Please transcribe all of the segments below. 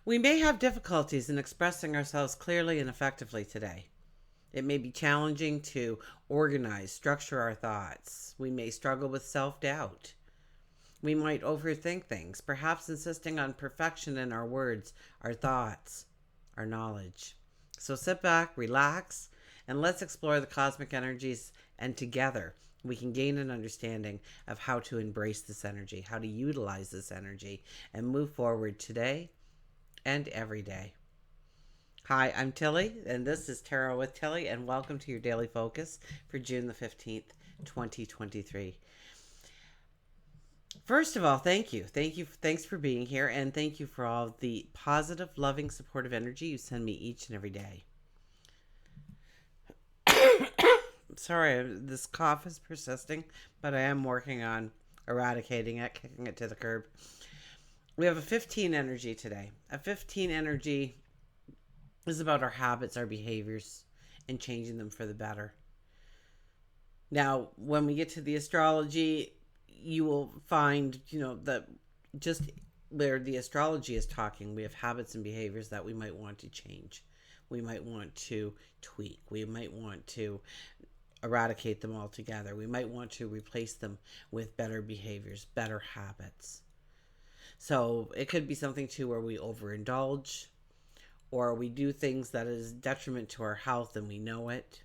We may have difficulties in expressing ourselves clearly and effectively today. It may be challenging to organize, structure our thoughts. We may struggle with self doubt. We might overthink things, perhaps insisting on perfection in our words, our thoughts, our knowledge. So sit back, relax, and let's explore the cosmic energies, and together we can gain an understanding of how to embrace this energy, how to utilize this energy, and move forward today and every day. Hi, I'm Tilly, and this is Tarot with Tilly, and welcome to your daily focus for June the 15th, 2023. First of all, thank you. Thanks for being here, and thank you for all the positive, loving, supportive energy you send me each and every day. Sorry, this cough is persisting, but I am working on eradicating it, kicking it to the curb. We have a 15 energy today. A 15 energy is about our habits, our behaviors, and changing them for the better. Now, when we get to the astrology, you will find, that just where the astrology is talking, we have habits and behaviors that we might want to change. We might want to tweak. We might want to eradicate them altogether. We might want to replace them with better behaviors, better habits. So it could be something too where we overindulge, or we do things that is detriment to our health and we know it.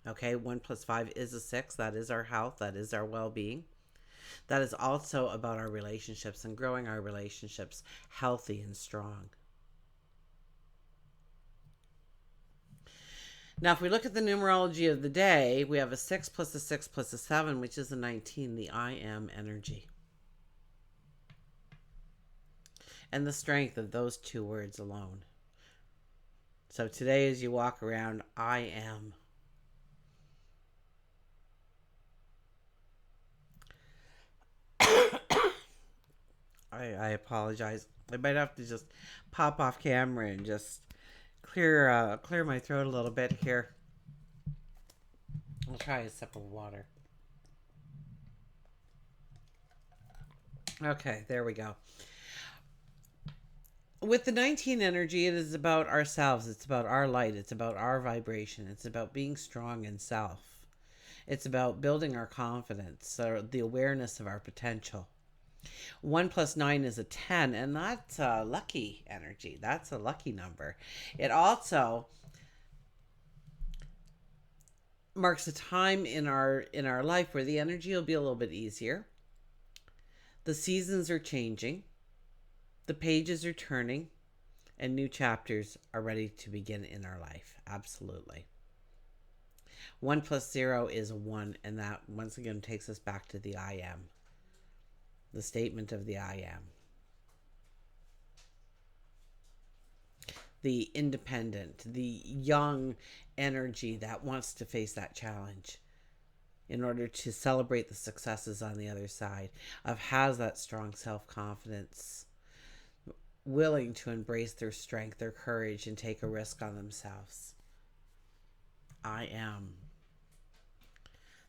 Okay, 1 plus 5 is a 6. That is our health. That is our well-being. That is also about our relationships and growing our relationships healthy and strong. Now, if we look at the numerology of the day, we have a 6 plus a 6 plus a 7, which is a 19, the I am energy. And the strength of those two words alone. So today, as you walk around, I am. I apologize. I might have to just pop off camera and just clear my throat a little bit here. I'll try a sip of water. Okay, there we go. With the 19 energy, it is about ourselves. It's about our light. It's about our vibration. It's about being strong in self. It's about building our confidence, or the awareness of our potential. 1 plus 9 is a 10, and that's a lucky energy. That's a lucky number. It also marks a time in our life where the energy will be a little bit easier. The seasons are changing. The pages are turning, and new chapters are ready to begin in our life. Absolutely. 1 plus 0 is 1, and that once again takes us back to the I am. The statement of the I am. The independent, the young energy that wants to face that challenge in order to celebrate the successes on the other side, has that strong self-confidence, willing to embrace their strength, their courage, and take a risk on themselves. I am.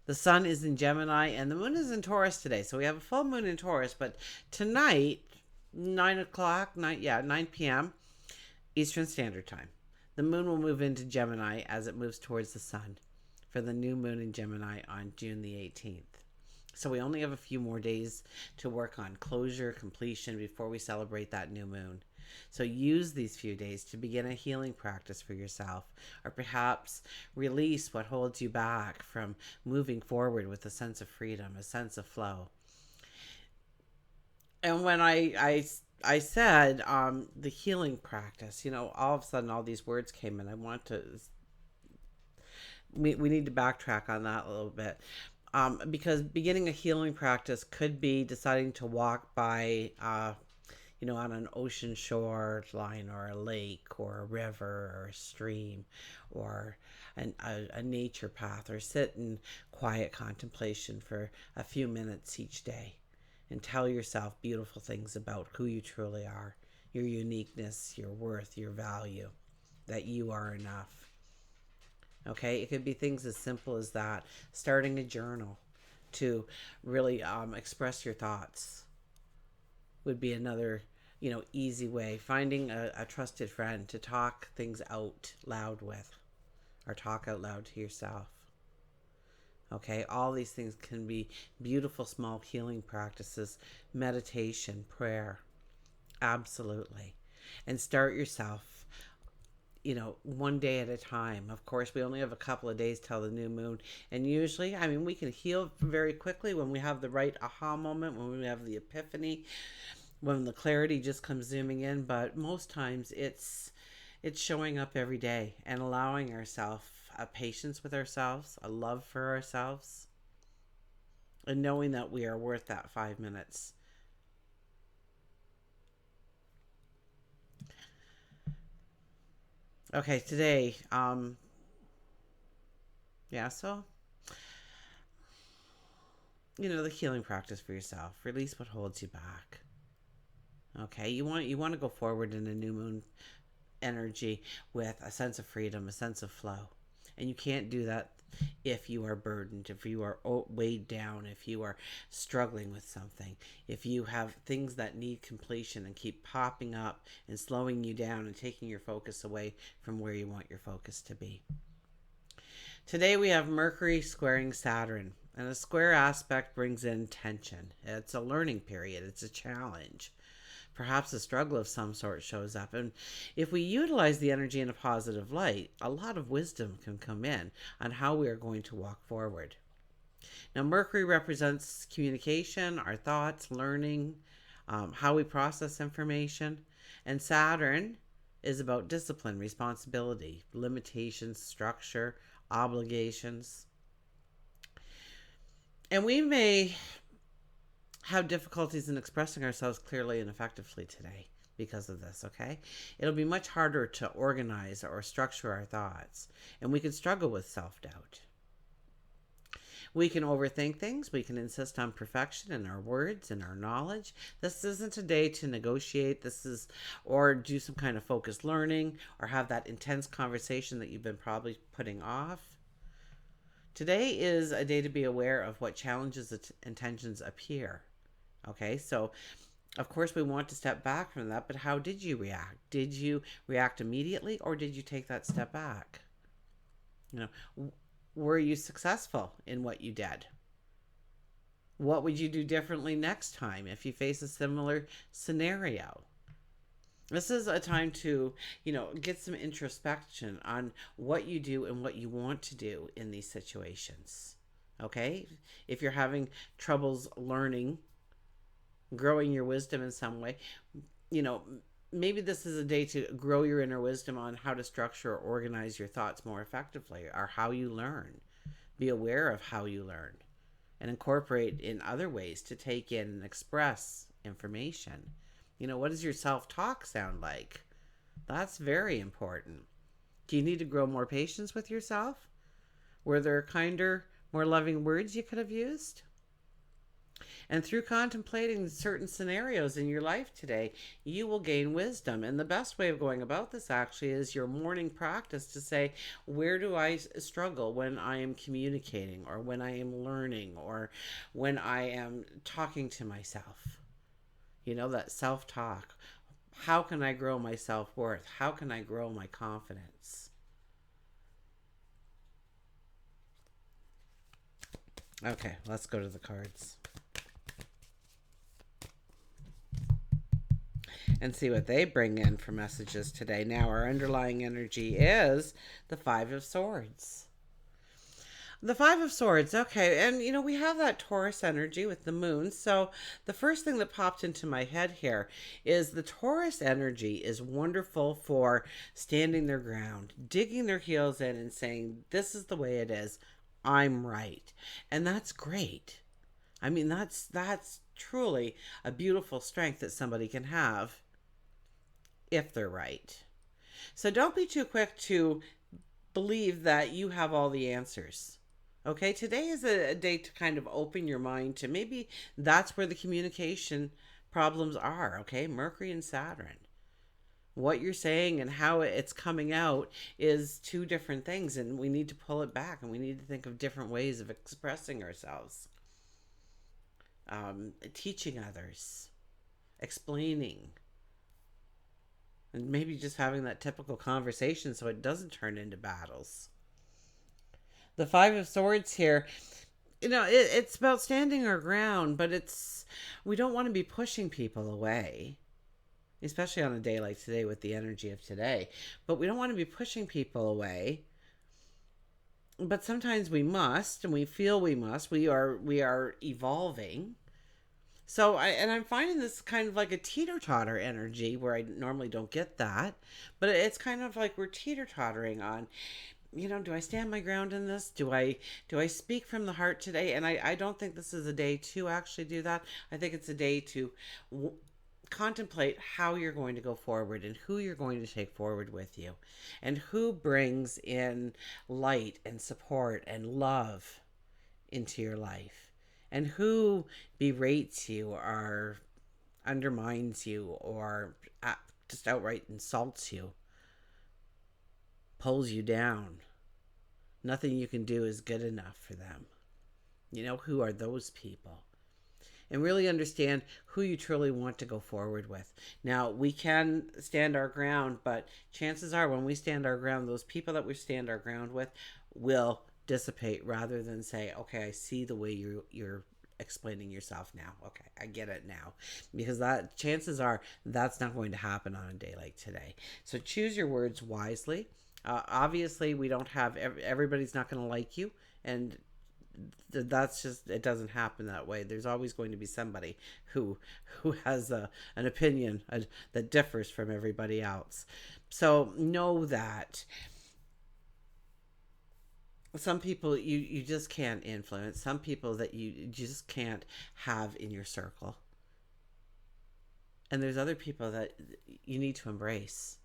The sun is in Gemini and the moon is in Taurus today. So we have a full moon in Taurus, but tonight, 9 p.m. Eastern Standard Time, the moon will move into Gemini as it moves towards the sun for the new moon in Gemini on June the 18th. So we only have a few more days to work on closure, completion before we celebrate that new moon. So use these few days to begin a healing practice for yourself, or perhaps release what holds you back from moving forward with a sense of freedom, a sense of flow. And when I said the healing practice, all of a sudden all these words came in. I want to, we need to backtrack on that a little bit. Because beginning a healing practice could be deciding to walk by, on an ocean shore line, or a lake, or a river, or a stream, or a nature path, or sit in quiet contemplation for a few minutes each day and tell yourself beautiful things about who you truly are, your uniqueness, your worth, your value, that you are enough. Okay, it could be things as simple as that. Starting a journal to really express your thoughts would be another easy way. Finding a trusted friend to talk things out loud with, or talk out loud to yourself. Okay, all these things can be beautiful small healing practices, meditation, prayer. Absolutely. And start yourself, one day at a time. Of course, we only have a couple of days till the new moon. And usually, we can heal very quickly when we have the right aha moment, when we have the epiphany, when the clarity just comes zooming in. But most times it's showing up every day and allowing ourselves a patience with ourselves, a love for ourselves, and knowing that we are worth that 5 minutes. Okay, today, yeah, so the healing practice for yourself. Release what holds you back. Okay, you want to go forward in a new moon energy with a sense of freedom, a sense of flow. And you can't do that if you are burdened, if you are weighed down, if you are struggling with something, if you have things that need completion and keep popping up and slowing you down and taking your focus away from where you want your focus to be. Today we have Mercury squaring Saturn, and a square aspect brings in tension. It's a learning period, it's a challenge. Perhaps a struggle of some sort shows up. And if we utilize the energy in a positive light, a lot of wisdom can come in on how we are going to walk forward. Now, Mercury represents communication, our thoughts, learning, how we process information. And Saturn is about discipline, responsibility, limitations, structure, obligations. And we may have difficulties in expressing ourselves clearly and effectively today because of this, okay? It'll be much harder to organize or structure our thoughts, and we can struggle with self-doubt. We can overthink things. We can insist on perfection in our words and our knowledge. This isn't a day to negotiate. Or do some kind of focused learning or have that intense conversation that you've been probably putting off. Today is a day to be aware of what challenges and tensions appear. Okay, so of course we want to step back from that, but how did you react? Did you react immediately or did you take that step back? Were you successful in what you did? What would you do differently next time if you face a similar scenario? This is a time to, get some introspection on what you do and what you want to do in these situations. Okay? If you're having troubles learning, growing your wisdom in some way, maybe this is a day to grow your inner wisdom on how to structure or organize your thoughts more effectively, or how you learn. Be aware of how you learn and incorporate in other ways to take in and express information. What does your self-talk sound like? That's very important. Do you need to grow more patience with yourself? Were there kinder, more loving words you could have used? And through contemplating certain scenarios in your life today, you will gain wisdom. And the best way of going about this actually is your morning practice to say, where do I struggle when I am communicating, or when I am learning, or when I am talking to myself? That self-talk. How can I grow my self-worth? How can I grow my confidence? Okay, let's go to the cards and see what they bring in for messages today. Now, our underlying energy is the Five of Swords. The Five of Swords, okay, and we have that Taurus energy with the moon. So the first thing that popped into my head here is the Taurus energy is wonderful for standing their ground, digging their heels in and saying, this is the way it is. I'm right. And that's great. That's truly a beautiful strength that somebody can have if they're right. So don't be too quick to believe that you have all the answers. Okay, today is a day to kind of open your mind to maybe that's where the communication problems are, okay? Mercury and Saturn. What you're saying and how it's coming out is two different things, and we need to pull it back, and we need to think of different ways of expressing ourselves. Teaching others, explaining, And maybe just having that typical conversation so it doesn't turn into battles. The Five of Swords here, it's about standing our ground, but we don't want to be pushing people away, especially on a day like today with the energy of today. But we don't want to be pushing people away. But sometimes we must, and we feel we must. We are evolving. I'm finding this kind of like a teeter-totter energy where I normally don't get that, but it's kind of like we're teeter-tottering on, do I stand my ground in this? Do I speak from the heart today? And I don't think this is a day to actually do that. I think it's a day to contemplate how you're going to go forward and who you're going to take forward with you and who brings in light and support and love into your life and who berates you or undermines you or just outright insults you, pulls you down. Nothing you can do is good enough for them. Who are those people? And really understand who you truly want to go forward with. Now, we can stand our ground, but chances are when we stand our ground, those people that we stand our ground with will dissipate rather than say, okay, I see the way you're explaining yourself now. Okay, I get it now. Because chances are that's not going to happen on a day like today. So choose your words wisely. Obviously, we don't have, everybody's not going to like you. And that's just, it doesn't happen that way. There's always going to be somebody who has an opinion that differs from everybody else. So know that some people you just can't influence, some people that you just can't have in your circle, and there's other people that you need to embrace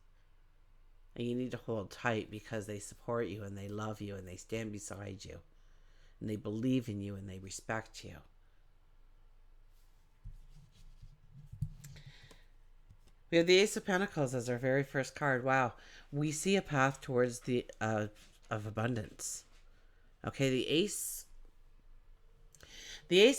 and you need to hold tight because they support you and they love you and they stand beside you and they believe in you and they respect you. We have the Ace of Pentacles as our very first card. Wow. We see a path towards the of abundance. Okay, the Ace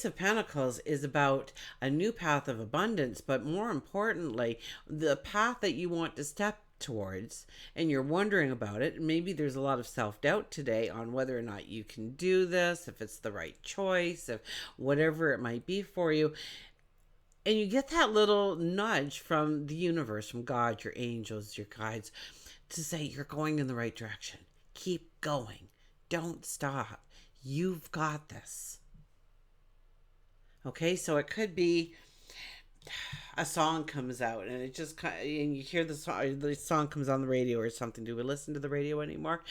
of Pentacles is about a new path of abundance, but more importantly, the path that you want to step towards, and you're wondering about it. Maybe there's a lot of self-doubt today on whether or not you can do this, if it's the right choice, if whatever it might be for you. And you get that little nudge from the universe, from God, your angels, your guides, to say you're going in the right direction. Keep going. Don't stop. You've got this. Okay, so it could be a song comes out and it just, and you hear the song comes on the radio or something. Do we listen to the radio anymore?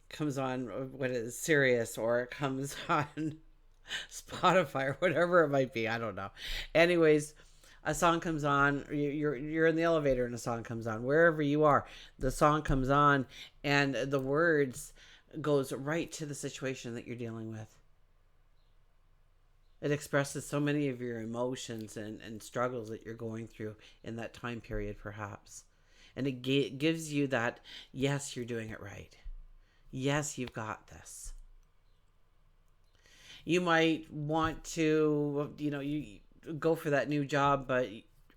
Comes on, what is Sirius, or it comes on Spotify or whatever it might be. I don't know. Anyways, a song comes on. You're in the elevator and a song comes on. Wherever you are, the song comes on and the words goes right to the situation that you're dealing with. It expresses so many of your emotions and struggles that you're going through in that time period, perhaps. And it gives you that, yes, you're doing it right. Yes, you've got this. You might want to, you go for that new job, but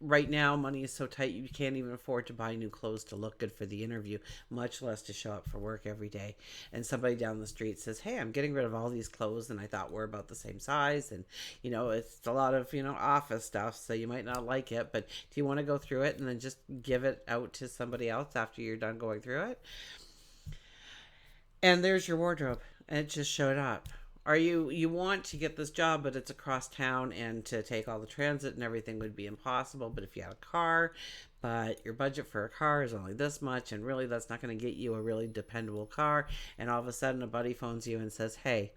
right now money is so tight you can't even afford to buy new clothes to look good for the interview, much less to show up for work every day. And somebody down the street says, hey, I'm getting rid of all these clothes and I thought we're about the same size, and it's a lot of office stuff, so you might not like it, but do you want to go through it and then just give it out to somebody else after you're done going through it? And there's your wardrobe, and it just showed up. Or you want to get this job, but it's across town, and to take all the transit and everything would be impossible. But if you had a car, but your budget for a car is only this much, and really that's not going to get you a really dependable car, and all of a sudden a buddy phones you and says, hey,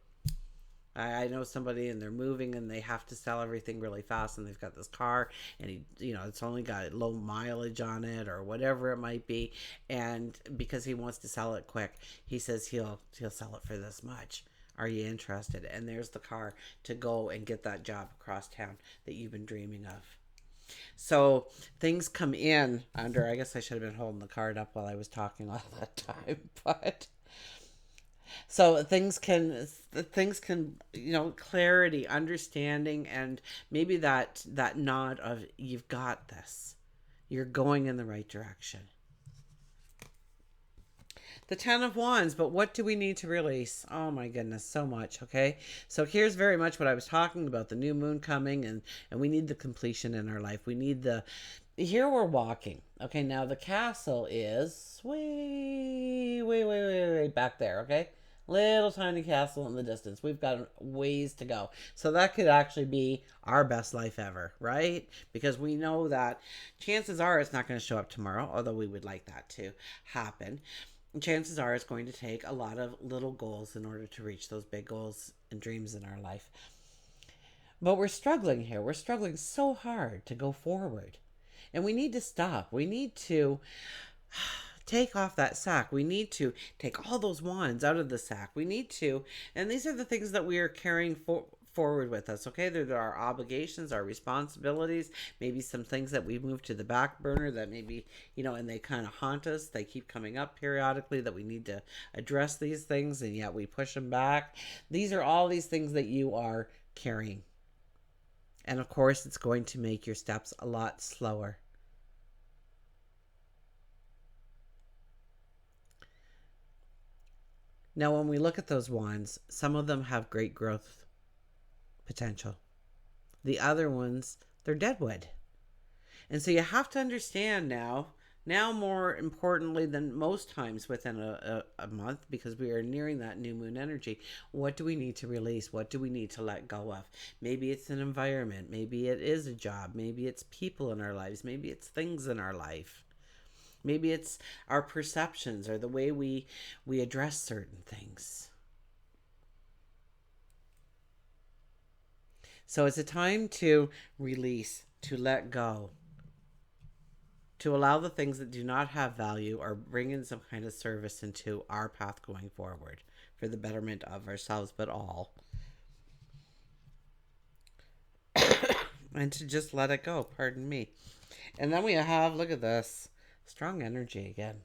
I know somebody and they're moving and they have to sell everything really fast, and they've got this car and it's only got low mileage on it or whatever it might be, and because he wants to sell it quick, he says he'll sell it for this much. Are you interested? And there's the car to go and get that job across town that you've been dreaming of. So things come in under, I guess I should have been holding the card up while I was talking all that time, but so things can, clarity, understanding, and maybe that nod of you've got this. You're going in the right direction. The Ten of Wands, but what do we need to release? Oh my goodness, so much, okay? So here's very much what I was talking about, the new moon coming, and we need the completion in our life. We need the, here we're walking. Okay, now the castle is way back there, okay? Little tiny castle in the distance. We've got ways to go. So that could actually be our best life ever, right? Because we know that chances are it's not going to show up tomorrow, although we would like that to happen. Chances are it's going to take a lot of little goals in order to reach those big goals and dreams in our life. But we're struggling here. We're struggling so hard to go forward. And we need to stop. We need to take off that sack. We need to take all those wands out of the sack. We need to, and these are the things that we are carrying forward with us, okay? They're our obligations, our responsibilities, maybe some things that we moved to the back burner that maybe, and they kind of haunt us. They keep coming up periodically that we need to address these things, and yet we push them back. These are all these things that you are carrying. And of course, it's going to make your steps a lot slower. Now, when we look at those wands, some of them have great growth potential. The other ones, they're deadwood. And so you have to understand now more importantly than most times within a month, because we are nearing that new moon energy, what do we need to release? What do we need to let go of? Maybe it's an environment. Maybe it is a job. Maybe it's people in our lives. Maybe it's things in our life. Maybe it's our perceptions or the way we address certain things. So it's a time to release, to let go, to allow the things that do not have value or bring in some kind of service into our path going forward for the betterment of ourselves, but all. And to just let it go, pardon me. And then we have, look at this, strong energy again.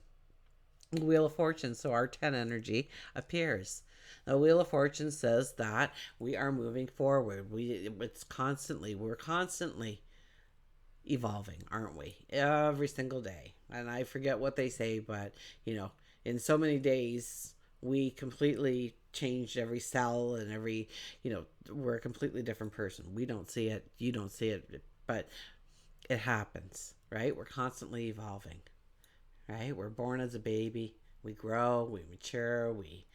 The Wheel of Fortune, so our 10 energy appears. The Wheel of Fortune says that we are moving forward. We're constantly evolving, aren't we? Every single day. And I forget what they say, but, in so many days, we completely changed every cell and every, we're a completely different person. We don't see it. You don't see it, but it happens, right? We're constantly evolving, right? We're born as a baby. We grow, we mature, we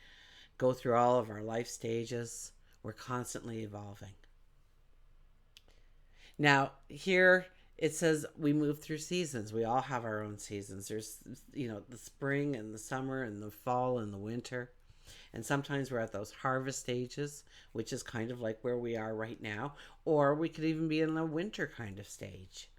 go through all of our life stages. We're constantly evolving. Now, here it says we move through seasons. We all have our own seasons. There's, the spring and the summer and the fall and the winter. And sometimes we're at those harvest stages, which is kind of like where we are right now. Or we could even be in a winter kind of stage,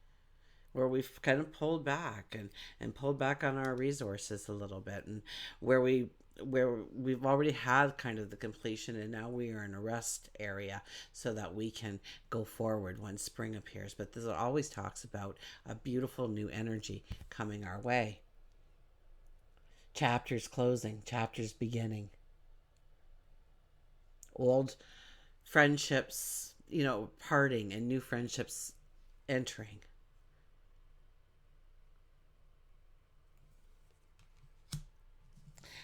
where we've kind of pulled back and pulled back on our resources a little bit, and where we've already had kind of the completion, and now we are in a rest area so that we can go forward when spring appears. But this always talks about a beautiful new energy coming our way. Chapters closing, chapters beginning. Old friendships, parting, and new friendships entering.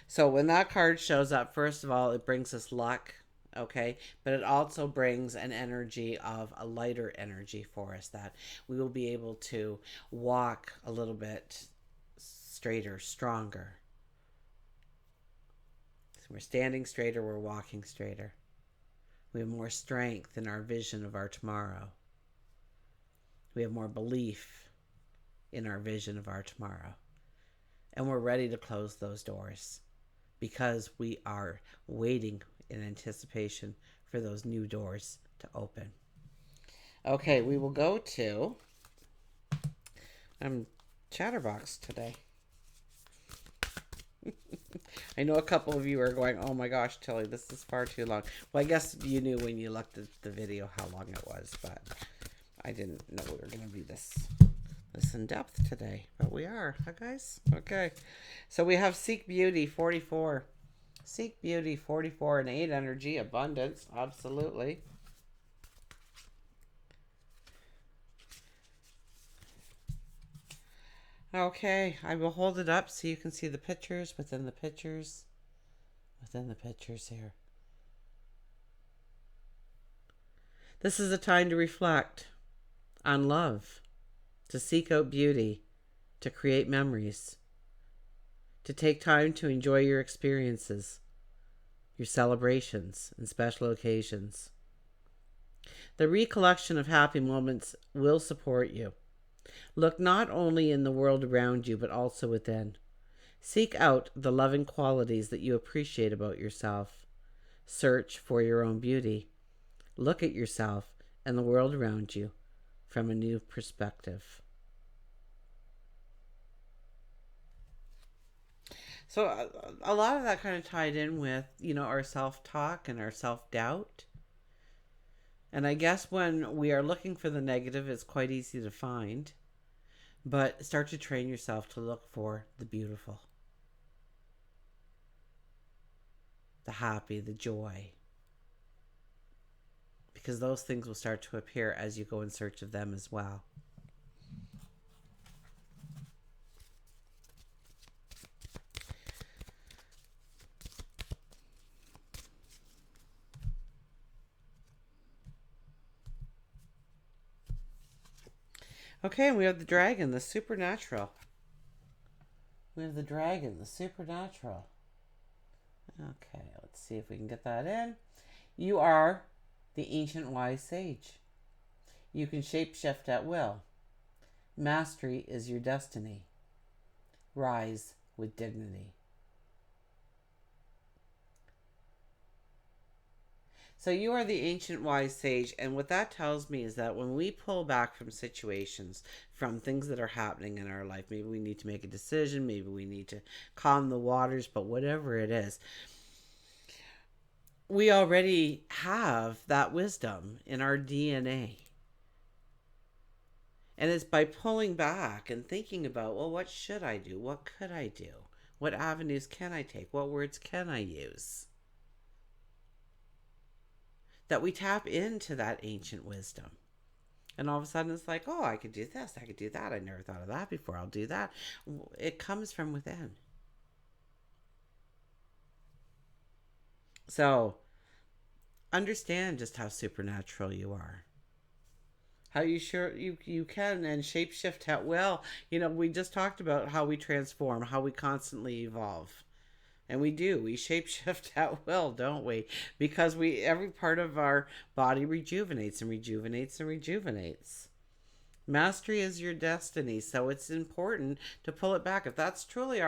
So when that card shows up, first of all, it brings us luck, okay? But it also brings an energy of a lighter energy for us, that we will be able to walk a little bit straighter, stronger. So we're standing straighter, we're walking straighter. We have more strength in our vision of our tomorrow. We have more belief in our vision of our tomorrow. And we're ready to close those doors, because we are waiting in anticipation for those new doors to open. Okay, we will go to, I'm chatterbox today. I know a couple of you are going, oh my gosh, Tilly, this is far too long. Well, I guess you knew when you looked at the video how long it was, but I didn't know we were going to be this in depth today, but we are, huh, guys? Okay, so we have Seek Beauty 44. Seek Beauty 44 and 8 energy, abundance, absolutely. Okay, I will hold it up so you can see the pictures within the pictures. Within the pictures here. This is a time to reflect on love, to seek out beauty, to create memories, to take time to enjoy your experiences, your celebrations, and special occasions. The recollection of happy moments will support you. Look not only in the world around you, but also within. Seek out the loving qualities that you appreciate about yourself. Search for your own beauty. Look at yourself and the world around you from a new perspective. So a lot of that kind of tied in with, our self-talk and our self-doubt. And I guess when we are looking for the negative, it's quite easy to find. But start to train yourself to look for the beautiful, the happy, the joy. Because those things will start to appear as you go in search of them as well. Okay, and we have the dragon, the supernatural. We have the dragon, the supernatural. Okay, let's see if we can get that in. You are the ancient wise sage. You can shapeshift at will. Mastery is your destiny. Rise with dignity. So you are the ancient wise sage, and what that tells me is that when we pull back from situations, from things that are happening in our life, maybe we need to make a decision, maybe we need to calm the waters, but whatever it is, we already have that wisdom in our DNA. And it's by pulling back and thinking about, well, what should I do? What could I do? What avenues can I take? What words can I use? That we tap into that ancient wisdom. And all of a sudden it's like, oh, I could do this, I could do that. I never thought of that before. I'll do that. It comes from within. So understand just how supernatural you are. How you can and shapeshift at will. We just talked about how we transform, how we constantly evolve. And we do. We shapeshift at will, don't we? Because every part of our body rejuvenates and rejuvenates and rejuvenates. Mastery is your destiny, so it's important to pull it back. If that's truly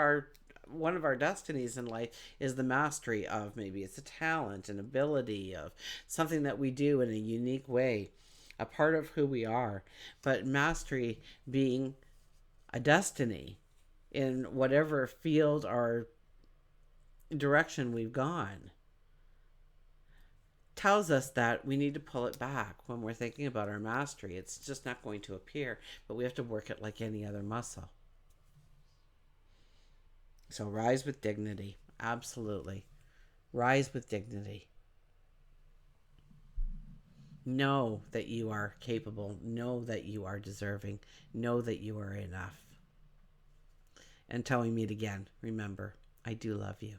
one of our destinies in life is the mastery of, maybe it's a talent, an ability, of something that we do in a unique way, a part of who we are. But mastery being a destiny in whatever field or direction we've gone, tells us that we need to pull it back when we're thinking about our mastery. It's just not going to appear, but we have to work it like any other muscle. So rise with dignity. Absolutely. Rise with dignity. Know that you are capable. Know that you are deserving. Know that you are enough. Until we meet again, remember, I do love you.